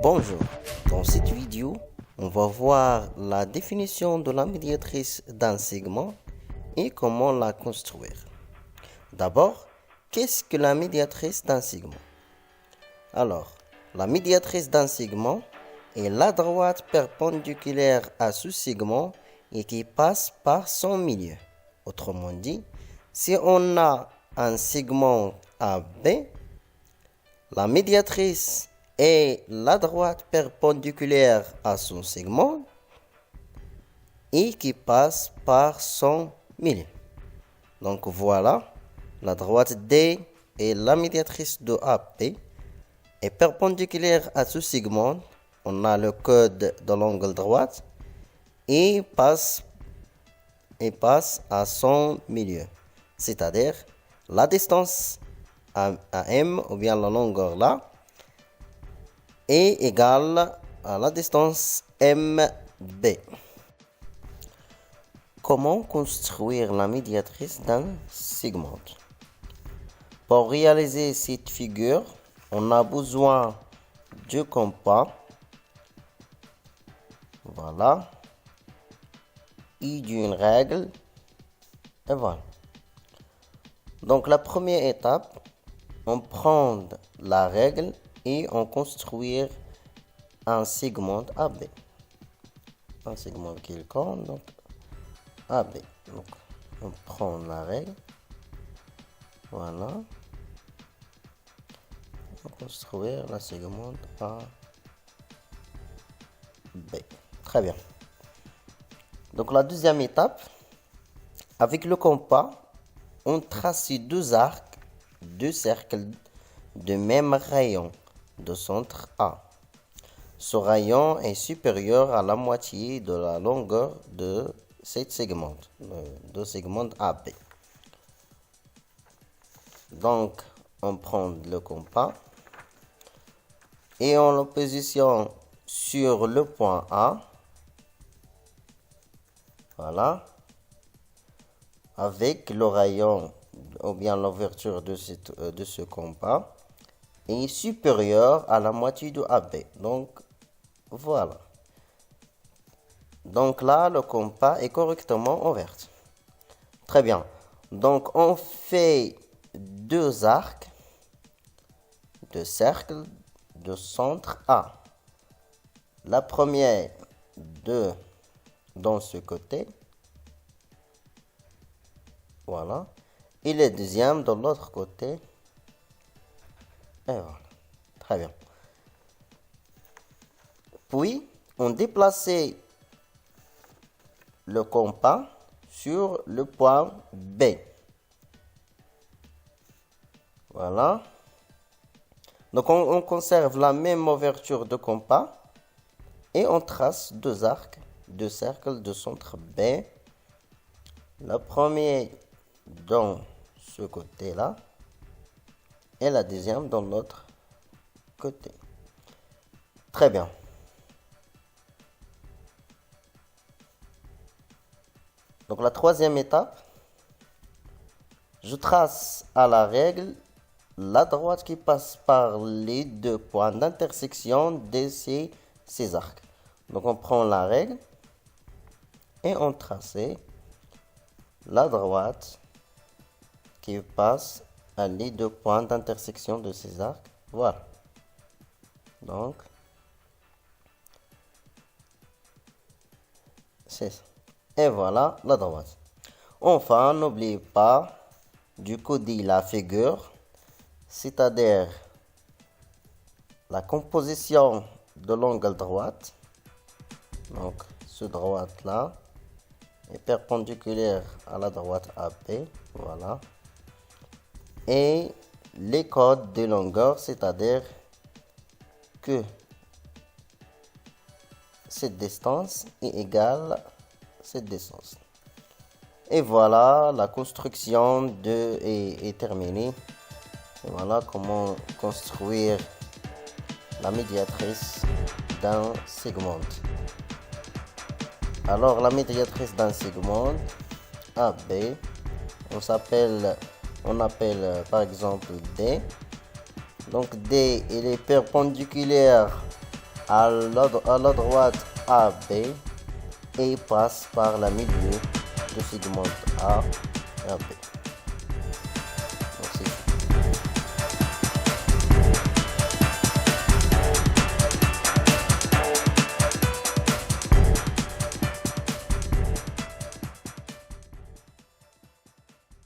Bonjour, dans cette vidéo, on va voir la définition de la médiatrice d'un segment et comment la construire. D'abord, qu'est-ce que la médiatrice d'un segment? Alors, la médiatrice d'un segment est la droite perpendiculaire à ce segment et qui passe par son milieu. Autrement dit, si on a un segment AB, la médiatrice est la droite perpendiculaire à son segment et qui passe par son milieu. Donc voilà, la droite D est la médiatrice de AP est perpendiculaire à ce segment. On a le code de l'angle droite et passe à son milieu. C'est-à-dire la distance à M ou bien la longueur là est égale à la distance MB. Comment construire la médiatrice d'un segment? Pour réaliser cette figure, on a besoin du compas, voilà, et d'une règle, et voilà. Donc la première étape, on prend la règle et on construit un segment AB. Un segment quelconque, donc AB. Donc on prend la règle, voilà. On va construire la segment AB. Très bien. Donc la deuxième étape, avec le compas, on trace deux arcs, deux cercles de même rayon de centre A. Ce rayon est supérieur à la moitié de la longueur de cette segment, de segment AB. Donc, on prend le compas et on le positionne sur le point A. Voilà. Avec le rayon ou bien l'ouverture de ce compas est supérieur à la moitié de AB. Donc, voilà. Donc là, le compas est correctement ouvert. Très bien. Donc, on fait deux arcs de cercle de centre A. La première dans ce côté. Voilà. Et le deuxième de l'autre côté. Et voilà. Très bien. Puis, on déplace le compas sur le point B. Voilà. Donc, on conserve la même ouverture de compas et on trace deux arcs, deux cercles de centre B. Le premier dans ce côté-là et la deuxième dans l'autre côté. Très bien. Donc la troisième étape, je trace à la règle la droite qui passe par les deux points d'intersection de ces arcs. Donc on prend la règle et on trace la droite qui passe à les deux points d'intersection de ces arcs. Voilà. Donc, c'est ça. Et voilà la droite. Enfin, n'oubliez pas du coder la figure, c'est-à-dire la composition de l'angle droite. Donc, ce droite-là est perpendiculaire à la droite AP. Voilà. Et les codes de longueur, c'est-à-dire que cette distance est égale à cette distance. Et voilà, la construction est terminée. Et voilà comment construire la médiatrice d'un segment. Alors, la médiatrice d'un segment AB, on appelle par exemple D. Donc D, il est perpendiculaire à la droite AB et passe par le milieu du segment A et B.